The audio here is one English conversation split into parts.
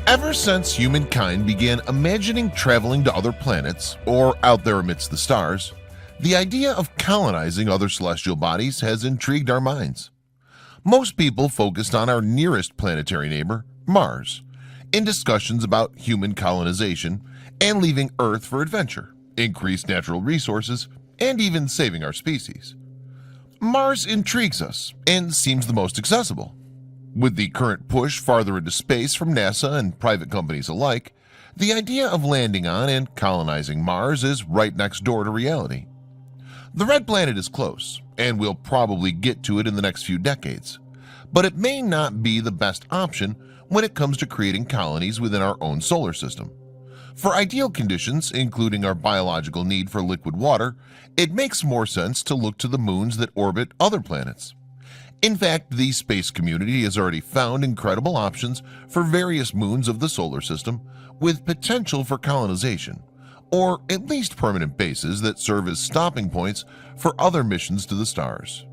Ever since humankind began imagining traveling to other planets or out there amidst the stars, the idea of colonizing other celestial bodies has intrigued our minds. Most people focused on our nearest planetary neighbor, Mars, in discussions about human colonization and leaving Earth for adventure, increased natural resources, and even saving our species. Mars intrigues us and seems the most accessible. With the current push farther into space from NASA and private companies alike, the idea of landing on and colonizing Mars is right next door to reality. The red planet is close, and we'll probably get to it in the next few decades, but it may not be the best option when it comes to creating colonies within our own solar system. For ideal conditions, including our biological need for liquid water, it makes more sense to look to the moons that orbit other planets. In fact, the space community has already found incredible options for various moons of the solar system with potential for colonization, or at least permanent bases that serve as stopping points for other missions to the stars.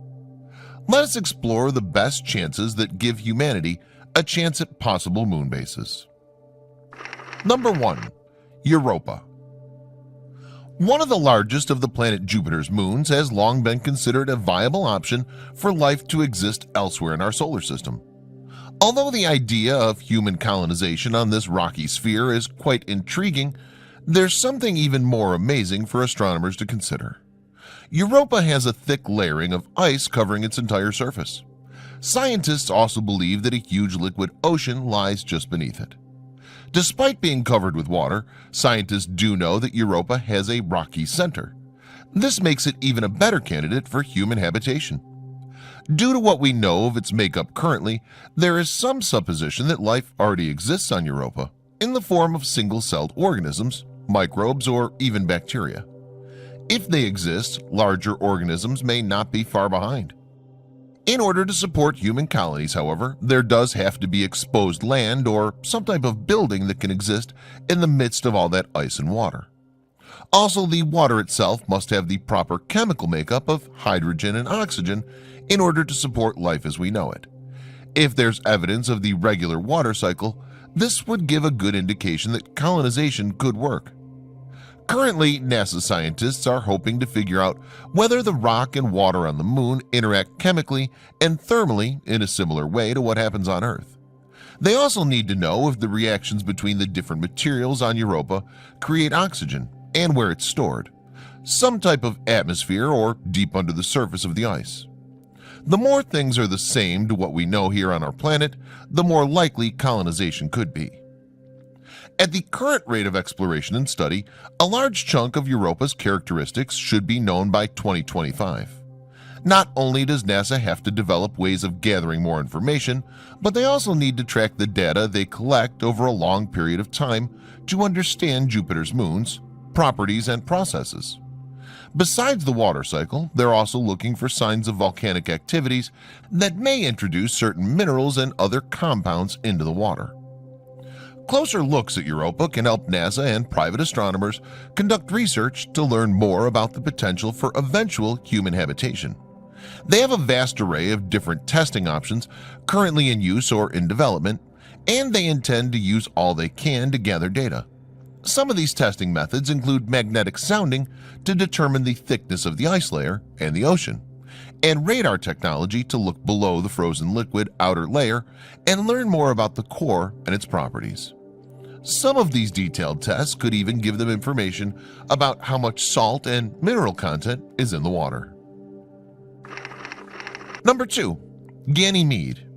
Let us explore the best chances that give humanity a chance at possible moon bases. Number 1. Europa. One of the largest of the planet Jupiter's moons has long been considered a viable option for life to exist elsewhere in our solar system. Although the idea of human colonization on this rocky sphere is quite intriguing, there's something even more amazing for astronomers to consider. Europa has a thick layering of ice covering its entire surface. Scientists also believe that a huge liquid ocean lies just beneath it. Despite being covered with water, scientists do know that Europa has a rocky center. This makes it even a better candidate for human habitation. Due to what we know of its makeup currently, there is some supposition that life already exists on Europa in the form of single-celled organisms, microbes, or even bacteria. If they exist, larger organisms may not be far behind. In order to support human colonies, however, there does have to be exposed land or some type of building that can exist in the midst of all that ice and water. Also, the water itself must have the proper chemical makeup of hydrogen and oxygen in order to support life as we know it. If there's evidence of the regular water cycle, this would give a good indication that colonization could work. Currently, NASA scientists are hoping to figure out whether the rock and water on the moon interact chemically and thermally in a similar way to what happens on Earth. They also need to know if the reactions between the different materials on Europa create oxygen and where it's stored, some type of atmosphere or deep under the surface of the ice. The more things are the same to what we know here on our planet, the more likely colonization could be. At the current rate of exploration and study, a large chunk of Europa's characteristics should be known by 2025. Not only does NASA have to develop ways of gathering more information, but they also need to track the data they collect over a long period of time to understand Jupiter's moons, properties, and processes. Besides the water cycle, they're also looking for signs of volcanic activities that may introduce certain minerals and other compounds into the water. Closer looks at Europa can help NASA and private astronomers conduct research to learn more about the potential for eventual human habitation. They have a vast array of different testing options currently in use or in development, and they intend to use all they can to gather data. Some of these testing methods include magnetic sounding to determine the thickness of the ice layer and the ocean, and radar technology to look below the frozen liquid outer layer and learn more about the core and its properties. Some of these detailed tests could even give them information about how much salt and mineral content is in the water. Number 2. Ganymede.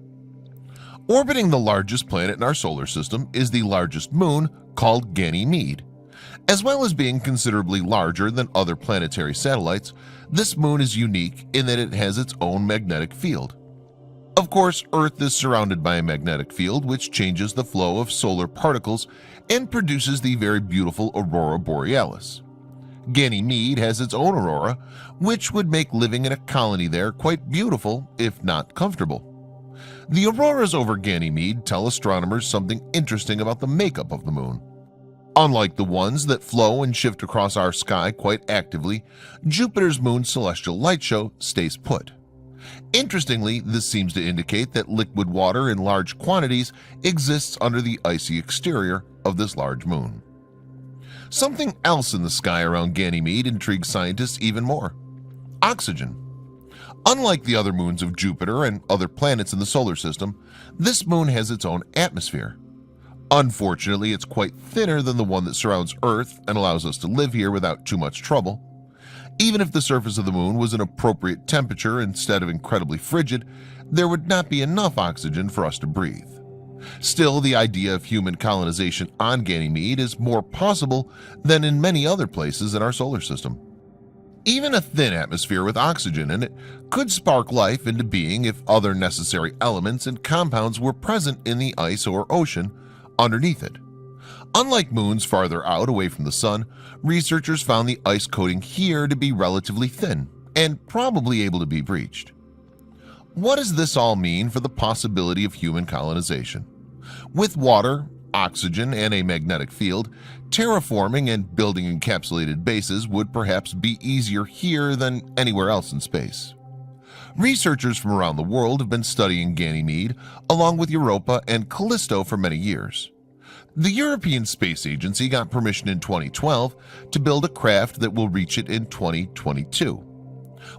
Orbiting the largest planet in our solar system is the largest moon, called Ganymede. As well as being considerably larger than other planetary satellites, this moon is unique in that it has its own magnetic field. Of course, Earth is surrounded by a magnetic field which changes the flow of solar particles and produces the very beautiful aurora borealis. Ganymede has its own aurora, which would make living in a colony there quite beautiful, if not comfortable. The auroras over Ganymede tell astronomers something interesting about the makeup of the moon. Unlike the ones that flow and shift across our sky quite actively, Jupiter's moon's celestial light show stays put. Interestingly, this seems to indicate that liquid water in large quantities exists under the icy exterior of this large moon. Something else in the sky around Ganymede intrigues scientists even more: oxygen. Unlike the other moons of Jupiter and other planets in the solar system, this moon has its own atmosphere. Unfortunately, it's quite thinner than the one that surrounds Earth and allows us to live here without too much trouble. Even if the surface of the moon was an appropriate temperature instead of incredibly frigid, there would not be enough oxygen for us to breathe. Still, the idea of human colonization on Ganymede is more possible than in many other places in our solar system. Even a thin atmosphere with oxygen in it could spark life into being if other necessary elements and compounds were present in the ice or ocean underneath it. Unlike moons farther out away from the sun, researchers found the ice coating here to be relatively thin and probably able to be breached. What does this all mean for the possibility of human colonization? With water, oxygen, and a magnetic field, terraforming and building encapsulated bases would perhaps be easier here than anywhere else in space. Researchers from around the world have been studying Ganymede along with Europa and Callisto for many years. The European Space Agency got permission in 2012 to build a craft that will reach it in 2022.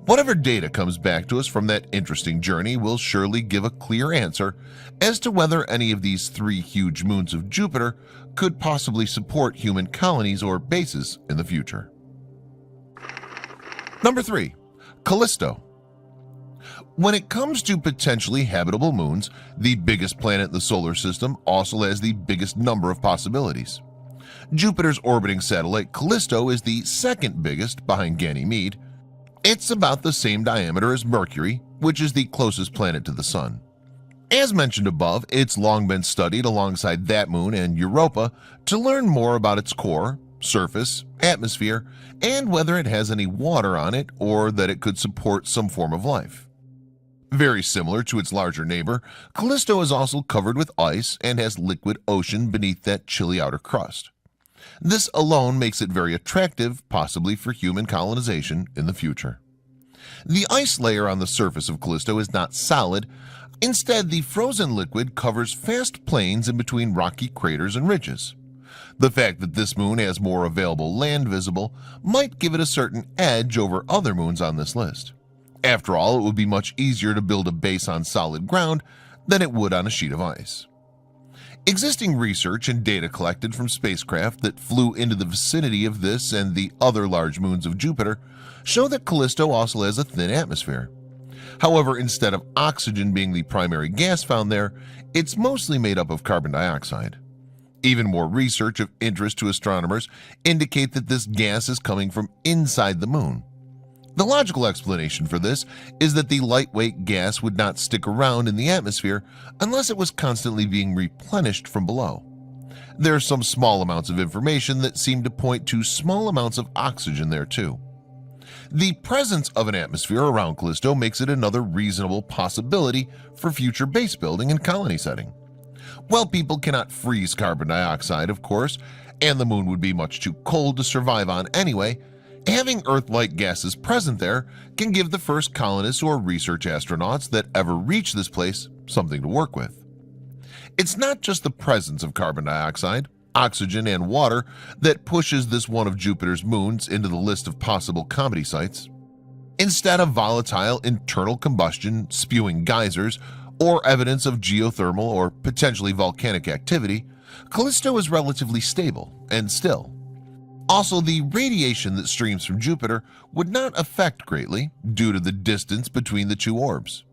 Whatever data comes back to us from that interesting journey will surely give a clear answer as to whether any of these three huge moons of Jupiter could possibly support human colonies or bases in the future. Number 3. Callisto. When it comes to potentially habitable moons, the biggest planet in the solar system also has the biggest number of possibilities. Jupiter's orbiting satellite Callisto is the second biggest behind Ganymede. It's about the same diameter as Mercury, which is the closest planet to the Sun. As mentioned above, it's long been studied alongside that moon and Europa to learn more about its core, surface, atmosphere, and whether it has any water on it or that it could support some form of life. Very similar to its larger neighbor, Callisto is also covered with ice and has liquid ocean beneath that chilly outer crust. This alone makes it very attractive, possibly for human colonization in the future. The ice layer on the surface of Callisto is not solid. Instead, the frozen liquid covers vast plains in between rocky craters and ridges. The fact that this moon has more available land visible might give it a certain edge over other moons on this list. After all, it would be much easier to build a base on solid ground than it would on a sheet of ice. Existing research and data collected from spacecraft that flew into the vicinity of this and the other large moons of Jupiter show that Callisto also has a thin atmosphere. However, instead of oxygen being the primary gas found there, it's mostly made up of carbon dioxide. Even more research of interest to astronomers indicate that this gas is coming from inside the moon. The logical explanation for this is that the lightweight gas would not stick around in the atmosphere unless it was constantly being replenished from below. There are some small amounts of information that seem to point to small amounts of oxygen there too. The presence of an atmosphere around Callisto makes it another reasonable possibility for future base building and colony setting. While people cannot freeze carbon dioxide, of course, and the moon would be much too cold to survive on anyway, having Earth-like gases present there can give the first colonists or research astronauts that ever reach this place something to work with. It's not just the presence of carbon dioxide, oxygen, and water that pushes this one of Jupiter's moons into the list of possible comedy sites. Instead of volatile internal combustion, spewing geysers, or evidence of geothermal or potentially volcanic activity, Callisto is relatively stable and still. Also, the radiation that streams from Jupiter would not affect greatly due to the distance between the two orbs.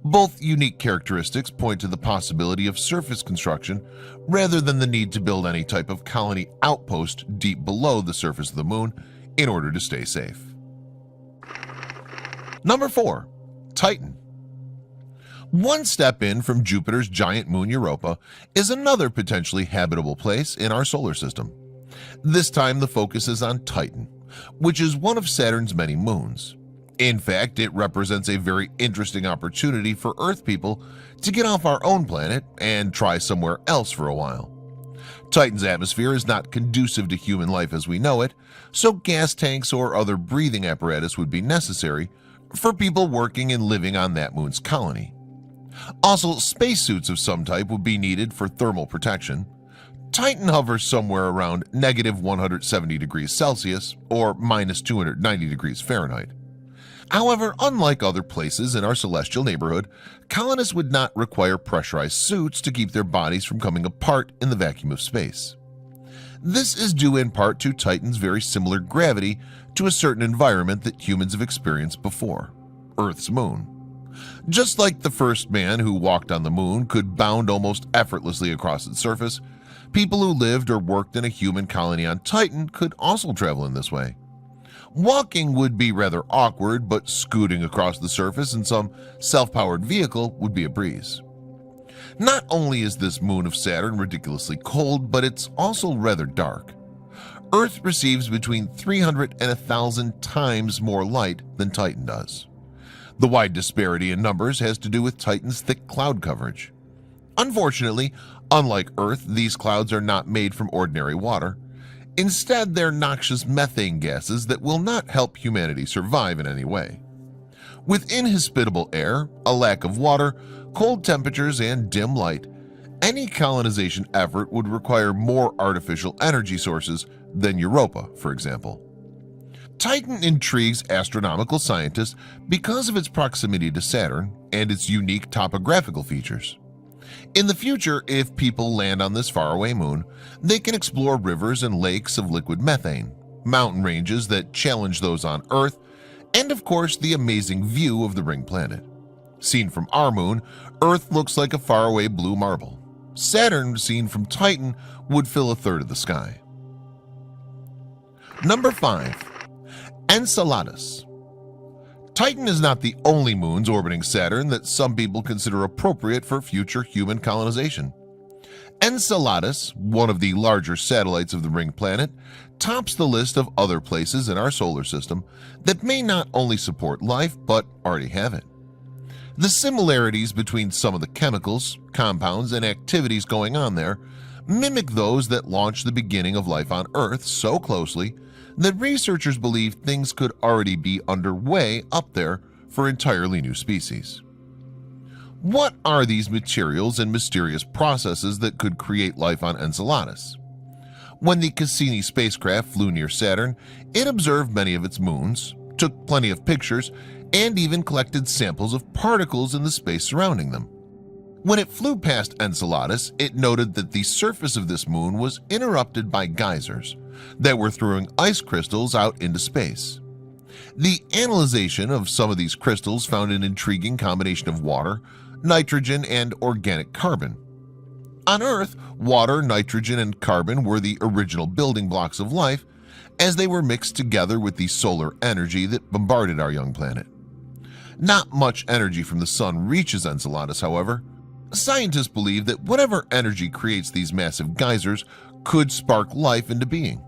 Both unique characteristics point to the possibility of surface construction rather than the need to build any type of colony outpost deep below the surface of the moon in order to stay safe. Number 4. Titan. One step in from Jupiter's giant moon Europa is another potentially habitable place in our solar system. This time the focus is on Titan, which is one of Saturn's many moons. In fact, it represents a very interesting opportunity for Earth people to get off our own planet and try somewhere else for a while. Titan's atmosphere is not conducive to human life as we know it, so gas tanks or other breathing apparatus would be necessary, for people working and living on that moon's colony. Also, spacesuits of some type would be needed for thermal protection. Titan hovers somewhere around -170 degrees Celsius or -290 degrees Fahrenheit. However, unlike other places in our celestial neighborhood, colonists would not require pressurized suits to keep their bodies from coming apart in the vacuum of space. This is due in part to Titan's very similar gravity to a certain environment that humans have experienced before, Earth's moon. Just like the first man who walked on the moon could bound almost effortlessly across its surface, people who lived or worked in a human colony on Titan could also travel in this way. Walking would be rather awkward, but scooting across the surface in some self-powered vehicle would be a breeze. Not only is this moon of Saturn ridiculously cold, but it's also rather dark. Earth receives between 300 and 1,000 times more light than Titan does. The wide disparity in numbers has to do with Titan's thick cloud coverage. Unfortunately, unlike Earth, these clouds are not made from ordinary water. Instead, they're noxious methane gases that will not help humanity survive in any way. With inhospitable air, a lack of water, cold temperatures, and dim light, any colonization effort would require more artificial energy sources than Europa, for example. Titan intrigues astronomical scientists because of its proximity to Saturn and its unique topographical features. In the future, if people land on this faraway moon, they can explore rivers and lakes of liquid methane, mountain ranges that challenge those on Earth, and of course the amazing view of the ring planet. Seen from our moon, Earth looks like a faraway blue marble. Saturn, seen from Titan, would fill a third of the sky. Number 5. Enceladus. Titan is not the only moons orbiting Saturn that some people consider appropriate for future human colonization. Enceladus, one of the larger satellites of the ring planet, tops the list of other places in our solar system that may not only support life but already have it. The similarities between some of the chemicals, compounds, and activities going on there mimic those that launched the beginning of life on Earth so closely that researchers believe things could already be underway up there for entirely new species. What are these materials and mysterious processes that could create life on Enceladus? When the Cassini spacecraft flew near Saturn, it observed many of its moons, took plenty of pictures, and even collected samples of particles in the space surrounding them. When it flew past Enceladus, it noted that the surface of this moon was interrupted by geysers that were throwing ice crystals out into space. The analyzation of some of these crystals found an intriguing combination of water, nitrogen, and organic carbon. On Earth, water, nitrogen, and carbon were the original building blocks of life as they were mixed together with the solar energy that bombarded our young planet. Not much energy from the sun reaches Enceladus, however. Scientists believe that whatever energy creates these massive geysers could spark life into being.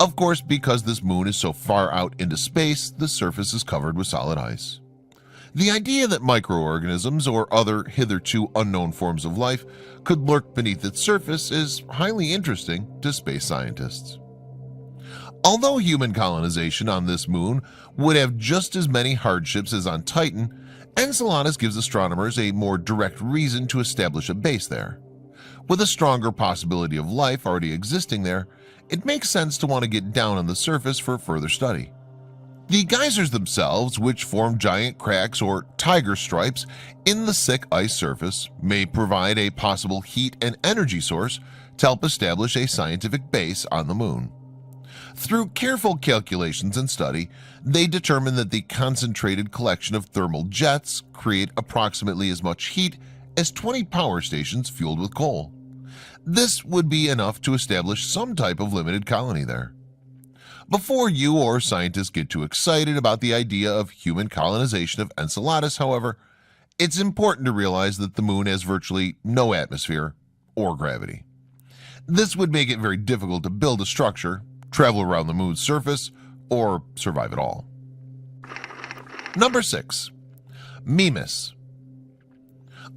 Of course, because this moon is so far out into space, the surface is covered with solid ice. The idea that microorganisms or other hitherto unknown forms of life could lurk beneath its surface is highly interesting to space scientists. Although human colonization on this moon would have just as many hardships as on Titan, Enceladus gives astronomers a more direct reason to establish a base there. With a stronger possibility of life already existing there, it makes sense to want to get down on the surface for further study. The geysers themselves, which form giant cracks or tiger stripes in the thick ice surface, may provide a possible heat and energy source to help establish a scientific base on the moon. Through careful calculations and study, they determine that the concentrated collection of thermal jets create approximately as much heat as 20 power stations fueled with coal. This would be enough to establish some type of limited colony there. Before you or scientists get too excited about the idea of human colonization of Enceladus, however, it's important to realize that the moon has virtually no atmosphere or gravity. This would make it very difficult to build a structure, travel around the moon's surface, or survive at all. Number 6. Mimas.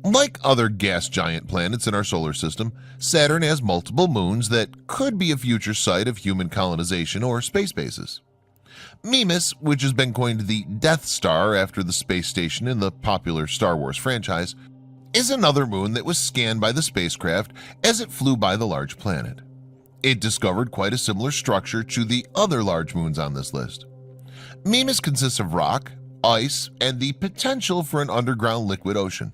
Like other gas giant planets in our solar system, Saturn has multiple moons that could be a future site of human colonization or space bases. Mimas, which has been coined the Death Star after the space station in the popular Star Wars franchise, is another moon that was scanned by the spacecraft as it flew by the large planet. It discovered quite a similar structure to the other large moons on this list. Mimas consists of rock, ice, and the potential for an underground liquid ocean.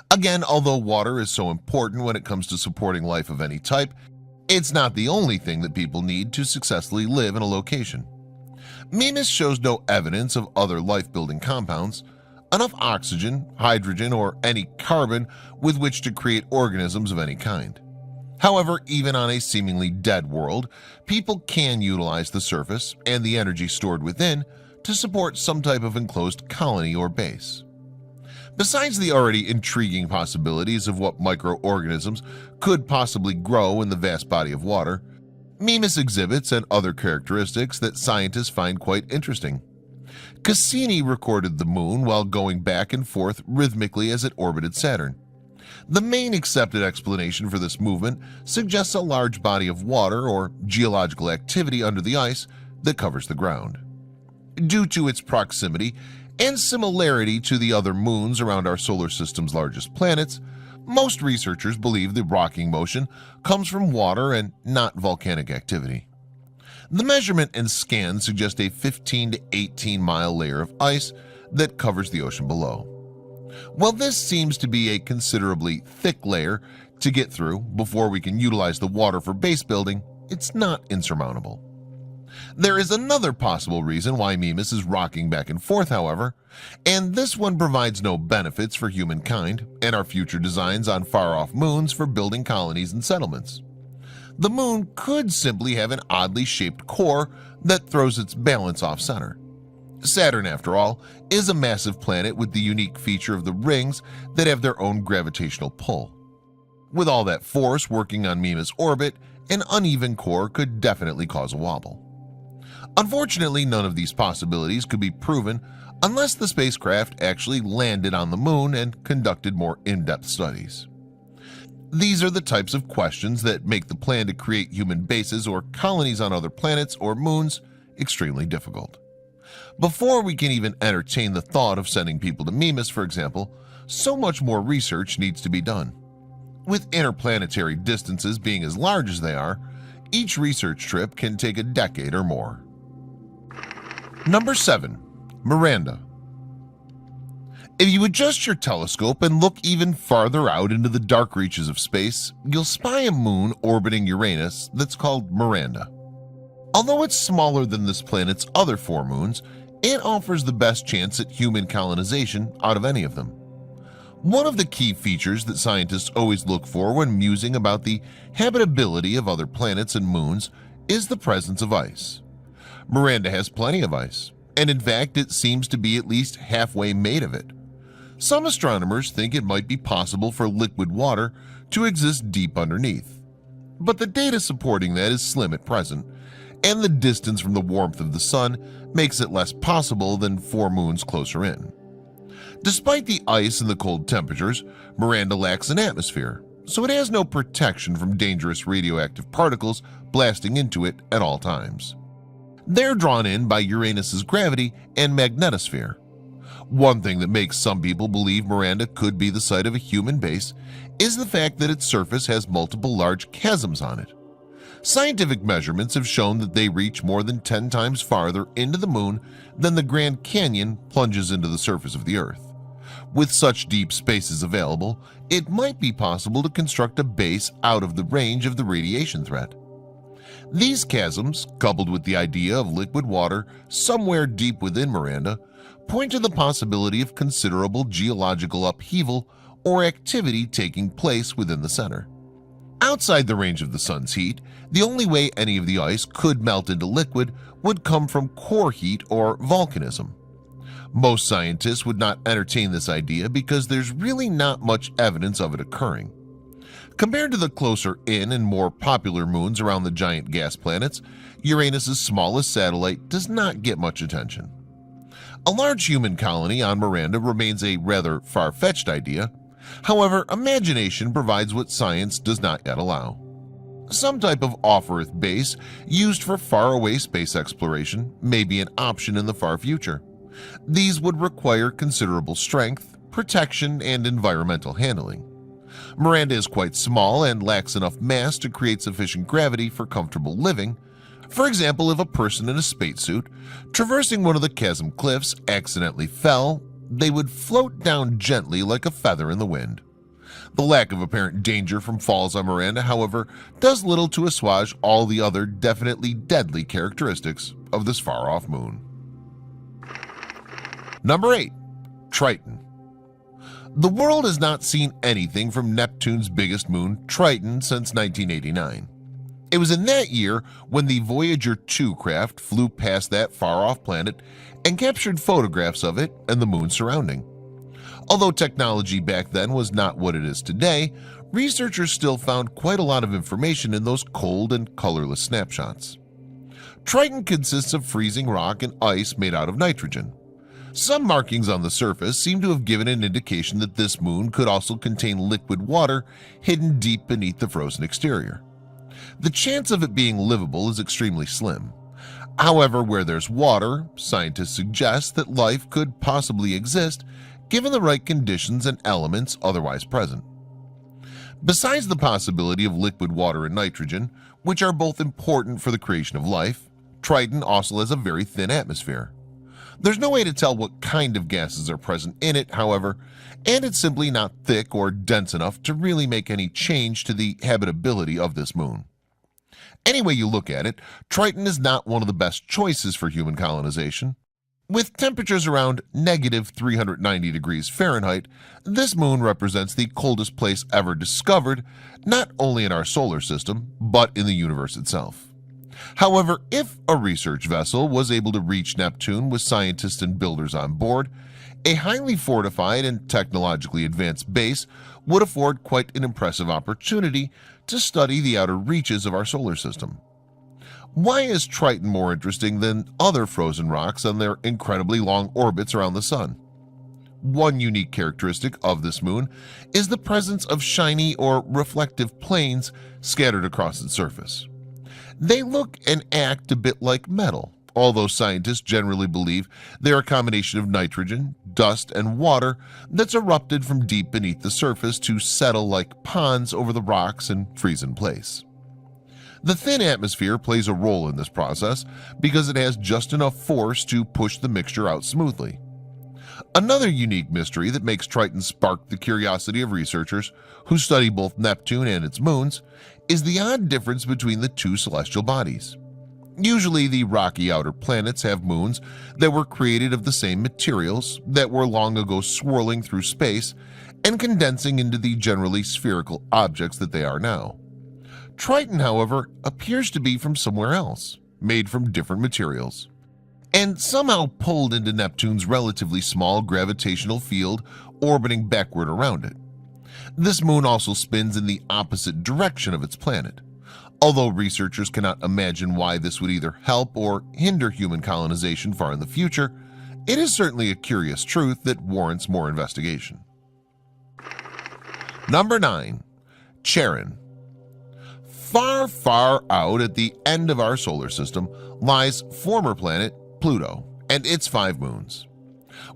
Again, although water is so important when it comes to supporting life of any type, it's not the only thing that people need to successfully live in a location. Mimas shows no evidence of other life-building compounds, enough oxygen, hydrogen, or any carbon with which to create organisms of any kind. However, even on a seemingly dead world, people can utilize the surface and the energy stored within to support some type of enclosed colony or base. Besides the already intriguing possibilities of what microorganisms could possibly grow in the vast body of water, Mimas exhibits and other characteristics that scientists find quite interesting. Cassini recorded the moon while going back and forth rhythmically as it orbited Saturn. The main accepted explanation for this movement suggests a large body of water or geological activity under the ice that covers the ground. Due to its proximity and similarity to the other moons around our solar system's largest planets, most researchers believe the rocking motion comes from water and not volcanic activity. The measurement and scan suggest a 15 to 18 mile layer of ice that covers the ocean below. While this seems to be a considerably thick layer to get through before we can utilize the water for base building, it's not insurmountable. There is another possible reason why Mimas is rocking back and forth, however, and this one provides no benefits for humankind and our future designs on far-off moons for building colonies and settlements. The moon could simply have an oddly shaped core that throws its balance off-center. Saturn, after all, is a massive planet with the unique feature of the rings that have their own gravitational pull. With all that force working on Mimas' orbit, an uneven core could definitely cause a wobble. Unfortunately, none of these possibilities could be proven unless the spacecraft actually landed on the moon and conducted more in-depth studies. These are the types of questions that make the plan to create human bases or colonies on other planets or moons extremely difficult. Before we can even entertain the thought of sending people to Mimas, for example, so much more research needs to be done. With interplanetary distances being as large as they are, each research trip can take a decade or more. Number 7. Miranda. If you adjust your telescope and look even farther out into the dark reaches of space, you'll spy a moon orbiting Uranus that's called Miranda. Although it's smaller than this planet's other 4 moons, it offers the best chance at human colonization out of any of them. One of the key features that scientists always look for when musing about the habitability of other planets and moons is the presence of ice. Miranda has plenty of ice, and in fact it seems to be at least halfway made of it. Some astronomers think it might be possible for liquid water to exist deep underneath, but the data supporting that is slim at present, and the distance from the warmth of the sun makes it less possible than 4 moons closer in. Despite the ice and the cold temperatures, Miranda lacks an atmosphere, so it has no protection from dangerous radioactive particles blasting into it at all times. They're drawn in by Uranus's gravity and magnetosphere. One thing that makes some people believe Miranda could be the site of a human base is the fact that its surface has multiple large chasms on it. Scientific measurements have shown that they reach more than 10 times farther into the moon than the Grand Canyon plunges into the surface of the Earth. With such deep spaces available, it might be possible to construct a base out of the range of the radiation threat. These chasms, coupled with the idea of liquid water somewhere deep within Miranda, point to the possibility of considerable geological upheaval or activity taking place within the center. Outside the range of the sun's heat, the only way any of the ice could melt into liquid would come from core heat or volcanism. Most scientists would not entertain this idea because there's really not much evidence of it occurring. Compared to the closer in and more popular moons around the giant gas planets, Uranus's smallest satellite does not get much attention. A large human colony on Miranda remains a rather far-fetched idea. However, imagination provides what science does not yet allow. Some type of off-Earth base used for faraway space exploration may be an option in the far future. These would require considerable strength, protection, and environmental handling. Miranda is quite small and lacks enough mass to create sufficient gravity for comfortable living. For example, if a person in a spacesuit traversing one of the chasm cliffs accidentally fell, they would float down gently like a feather in the wind. The lack of apparent danger from falls on Miranda, however, does little to assuage all the other definitely deadly characteristics of this far-off moon. Number 8. Triton. The world has not seen anything from Neptune's biggest moon, Triton, since 1989. It was in that year when the Voyager 2 craft flew past that far-off planet and captured photographs of it and the moon surrounding. Although technology back then was not what it is today, researchers still found quite a lot of information in those cold and colorless snapshots. Triton consists of freezing rock and ice made out of nitrogen. Some markings on the surface seem to have given an indication that this moon could also contain liquid water hidden deep beneath the frozen exterior. The chance of it being livable is extremely slim. However, where there's water, scientists suggest that life could possibly exist given the right conditions and elements otherwise present. Besides the possibility of liquid water and nitrogen, which are both important for the creation of life, Triton also has a very thin atmosphere. There's no way to tell what kind of gases are present in it, however, and it's simply not thick or dense enough to really make any change to the habitability of this moon. Any way you look at it, Triton is not one of the best choices for human colonization. With temperatures around -390 degrees Fahrenheit, this moon represents the coldest place ever discovered, not only in our solar system, but in the universe itself. However, if a research vessel was able to reach Neptune with scientists and builders on board, a highly fortified and technologically advanced base would afford quite an impressive opportunity to study the outer reaches of our solar system. Why is Triton more interesting than other frozen rocks on their incredibly long orbits around the Sun? One unique characteristic of this moon is the presence of shiny or reflective planes scattered across its surface. They look and act a bit like metal, although scientists generally believe they're a combination of nitrogen, dust, and water that's erupted from deep beneath the surface to settle like ponds over the rocks and freeze in place. The thin atmosphere plays a role in this process because it has just enough force to push the mixture out smoothly. Another unique mystery that makes Triton spark the curiosity of researchers who study both Neptune and its moons is the odd difference between the two celestial bodies. Usually the rocky outer planets have moons that were created of the same materials that were long ago swirling through space and condensing into the generally spherical objects that they are now. Triton, however, appears to be from somewhere else, made from different materials, and somehow pulled into Neptune's relatively small gravitational field orbiting backward around it. This moon also spins in the opposite direction of its planet. Although researchers cannot imagine why this would either help or hinder human colonization far in the future, it is certainly a curious truth that warrants more investigation. Number 9. Charon. Far, far out at the end of our solar system lies former planet Pluto and its 5 moons.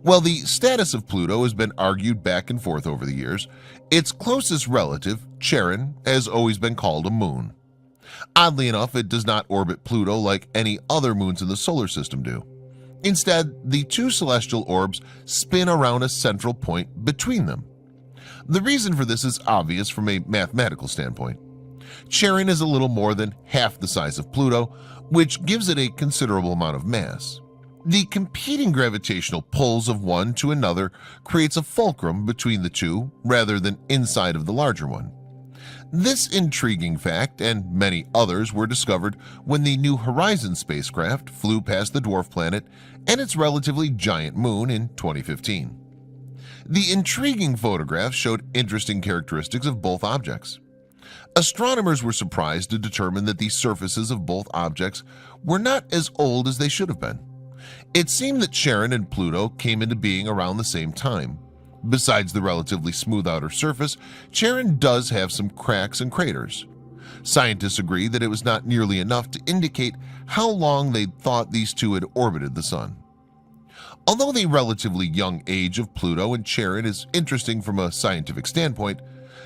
While the status of Pluto has been argued back and forth over the years, its closest relative, Charon, has always been called a moon. Oddly enough, it does not orbit Pluto like any other moons in the solar system do. Instead, the two celestial orbs spin around a central point between them. The reason for this is obvious from a mathematical standpoint. Charon is a little more than half the size of Pluto, which gives it a considerable amount of mass. The competing gravitational pulls of one to another creates a fulcrum between the two rather than inside of the larger one. This intriguing fact and many others were discovered when the New Horizons spacecraft flew past the dwarf planet and its relatively giant moon in 2015. The intriguing photographs showed interesting characteristics of both objects. Astronomers were surprised to determine that the surfaces of both objects were not as old as they should have been. It seemed that Charon and Pluto came into being around the same time. Besides the relatively smooth outer surface, Charon does have some cracks and craters. Scientists agree that it was not nearly enough to indicate how long they thought these two had orbited the Sun. Although the relatively young age of Pluto and Charon is interesting from a scientific standpoint,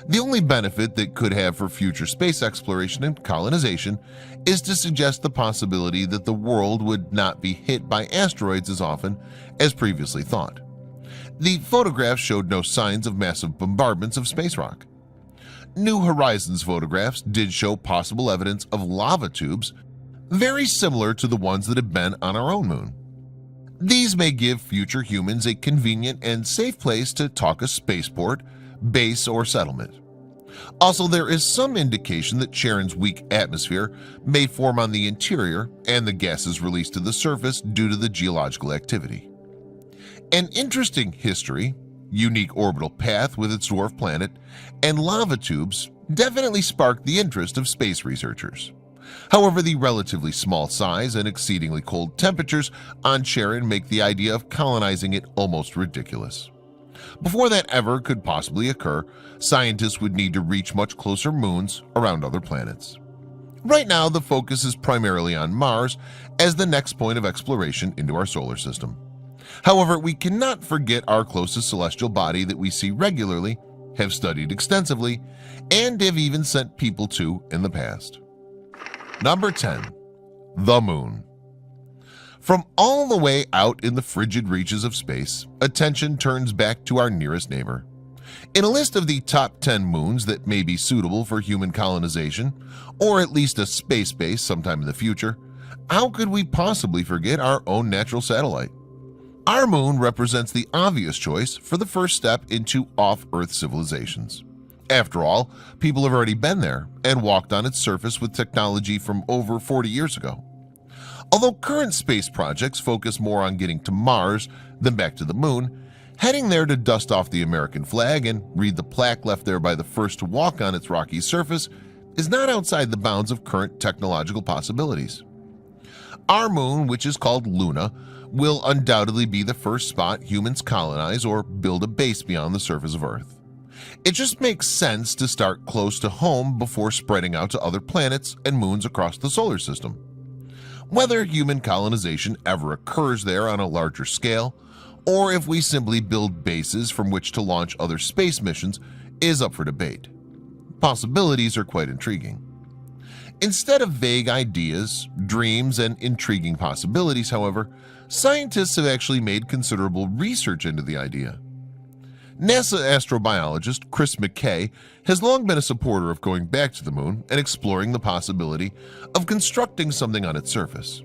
the only benefit that could have for future space exploration and colonization is to suggest the possibility that the world would not be hit by asteroids as often as previously thought. The photographs showed no signs of massive bombardments of space rock. New Horizons photographs did show possible evidence of lava tubes very similar to the ones that have been on our own moon. These may give future humans a convenient and safe place to talk a spaceport, base, or settlement. Also, there is some indication that Charon's weak atmosphere may form on the interior and the gases released to the surface due to the geological activity. An interesting history, unique orbital path with its dwarf planet, and lava tubes definitely sparked the interest of space researchers. However, the relatively small size and exceedingly cold temperatures on Charon make the idea of colonizing it almost ridiculous. Before that ever could possibly occur, scientists would need to reach much closer moons around other planets. Right now, the focus is primarily on Mars as the next point of exploration into our solar system. However, we cannot forget our closest celestial body that we see regularly, have studied extensively, and have even sent people to in the past. Number 10. The Moon. From all the way out in the frigid reaches of space, attention turns back to our nearest neighbor. In a list of the top 10 moons that may be suitable for human colonization, or at least a space base sometime in the future, how could we possibly forget our own natural satellite? Our moon represents the obvious choice for the first step into off-Earth civilizations. After all, people have already been there and walked on its surface with technology from over 40 years ago. Although current space projects focus more on getting to Mars than back to the moon, heading there to dust off the American flag and read the plaque left there by the first to walk on its rocky surface is not outside the bounds of current technological possibilities. Our moon, which is called Luna, will undoubtedly be the first spot humans colonize or build a base beyond the surface of Earth. It just makes sense to start close to home before spreading out to other planets and moons across the solar system. Whether human colonization ever occurs there on a larger scale, or if we simply build bases from which to launch other space missions, is up for debate. Possibilities are quite intriguing. Instead of vague ideas, dreams, and intriguing possibilities, however, scientists have actually made considerable research into the idea. NASA astrobiologist Chris McKay has long been a supporter of going back to the moon and exploring the possibility of constructing something on its surface.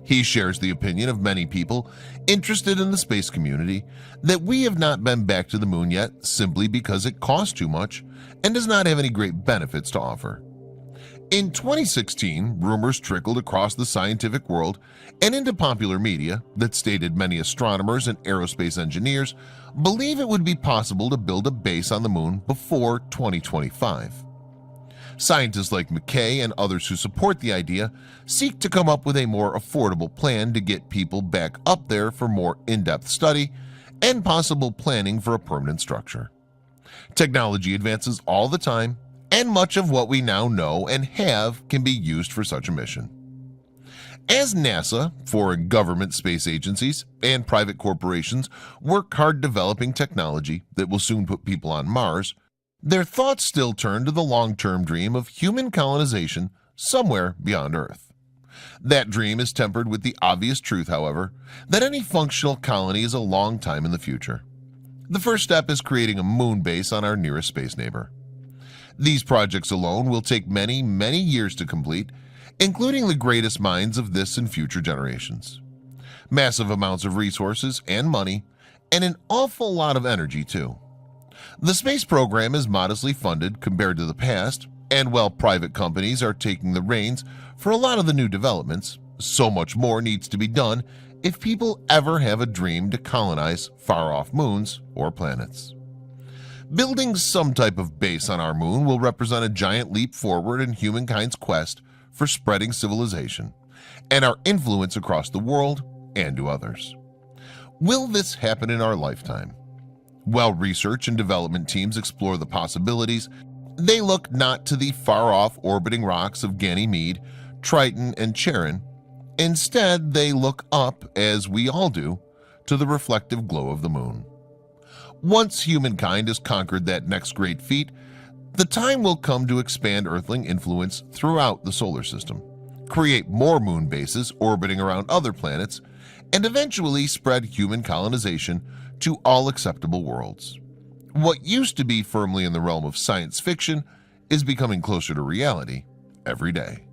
He shares the opinion of many people interested in the space community that we have not been back to the moon yet simply because it costs too much and does not have any great benefits to offer. In 2016, rumors trickled across the scientific world and into popular media that stated many astronomers and aerospace engineers believe it would be possible to build a base on the moon before 2025. Scientists like McKay and others who support the idea seek to come up with a more affordable plan to get people back up there for more in-depth study and possible planning for a permanent structure. Technology advances all the time, and much of what we now know and have can be used for such a mission. As NASA, foreign government space agencies, and private corporations work hard developing technology that will soon put people on Mars, their thoughts still turn to the long-term dream of human colonization somewhere beyond Earth. That dream is tempered with the obvious truth, however, that any functional colony is a long time in the future. The first step is creating a moon base on our nearest space neighbor. These projects alone will take many, many years to complete, including the greatest minds of this and future generations. Massive amounts of resources and money, and an awful lot of energy too. The space program is modestly funded compared to the past, and while private companies are taking the reins for a lot of the new developments, so much more needs to be done if people ever have a dream to colonize far-off moons or planets. Building some type of base on our moon will represent a giant leap forward in humankind's quest for spreading civilization and our influence across the world and to others. Will this happen in our lifetime? While research and development teams explore the possibilities, They look not to the far-off orbiting rocks of Ganymede, Triton, and Charon. Instead, they look up, as we all do, to the reflective glow of the moon. Once humankind has conquered that next great feat, the time will come to expand Earthling influence throughout the solar system, create more moon bases orbiting around other planets, and eventually spread human colonization to all acceptable worlds. What used to be firmly in the realm of science fiction is becoming closer to reality every day.